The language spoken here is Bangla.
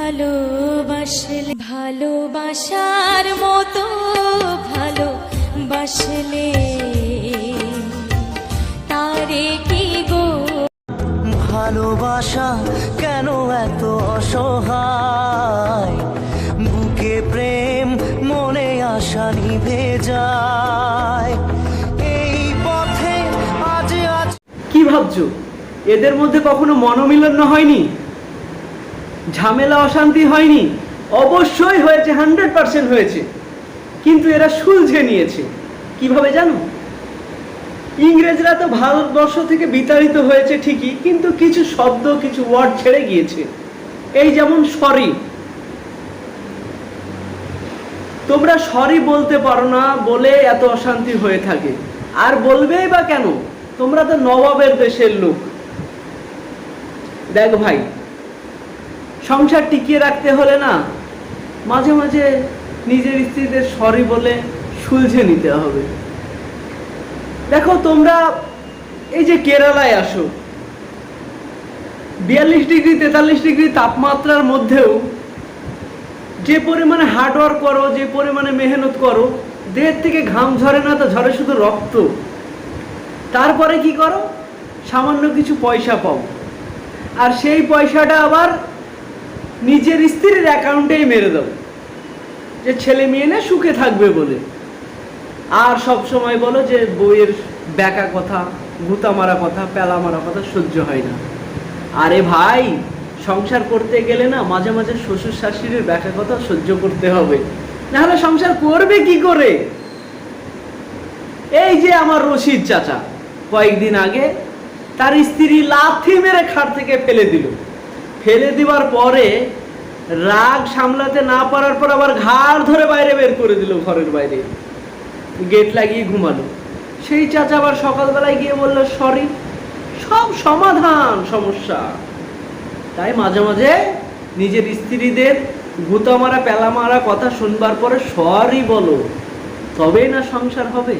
ভালোবাসলে ভালোবাসার মতো ভালোবাসলে তারে কি গো ভালোবাসা কেন এত অসহায় বুকে প্রেম মনে আশা নিভে যায় এই পথে আজ কি ভাবছো এদের মধ্যে কখনো মনোমিলন হয়নি, ঝামেলা অশান্তি হয়নি? অবশ্যই হয়েছে, 100% হয়েছে, কিন্তু এরা সুলঝে নিয়েছে। কিভাবে জানো? ইংরেজরা তো ভারতবর্ষ থেকে বিতাড়িত হয়েছে ঠিকই, কিন্তু কিছু শব্দ কিছু ওয়ার্ড ছেড়ে গিয়েছে। এই যেমন সরি, তোমরা সরি বলতে পারো না বলে এত অশান্তি হয়ে থাকে। আর বলবেই বা কেন? তোমরা তো নবাবের দেশের লোক। দেখ ভাই, সংসার টিকিয়ে রাখতে হলে না মাঝে মাঝে নিজের স্ত্রীদের সরি বলে সুলঝে নিতে হবে। দেখো, তোমরা এই যে কেরালায় আসো, 42 ডিগ্রি 43 ডিগ্রি তাপমাত্রার মধ্যেও যে পরিমাণে হার্ডওয়ার্ক করো, যে পরিমাণে মেহনত করো, দেহের থেকে ঘাম ঝরে না, তো ঝরে শুধু রক্ত। তারপরে কি করো? সামান্য কিছু পয়সা পাও, আর সেই পয়সাটা আবার নিজের স্ত্রীর অ্যাকাউন্টেই মেরে দাও, যে ছেলে মেয়ে না সুখে থাকবে বলে। আর সব সময় বলো যে বইয়ের ব্যাকা কথা, গুতা মারা কথা, পেলা মারা কথা সহ্য হয় না। আরে ভাই, সংসার করতে গেলে না মাঝে মাঝে শ্বশুর শাশুড়ির ব্যাকা কথা সহ্য করতে হবে, নাহলে সংসার করবে কি করে? এই যে আমার রশিদ চাচা কয়েকদিন আগে তার স্ত্রী লাথি মেরে খাট থেকে ফেলে দিল। ফেলে দেওয়ার পরে রাগ সামলাতে না পারার পর আবার ঘাড় ধরে বাইরে বের করে দিল, ঘরের বাইরে গেট লাগিয়ে ঘুমালো। সেই চাচা আবার সকালবেলায় গিয়ে বলল সরি। সব সমাধান সমস্যা। তাই মাঝে মাঝে নিজের স্ত্রীদের গুতা মারা পেলা মারা কথা শুনবার পরে সরি বলো, তবেই না সংসার হবে।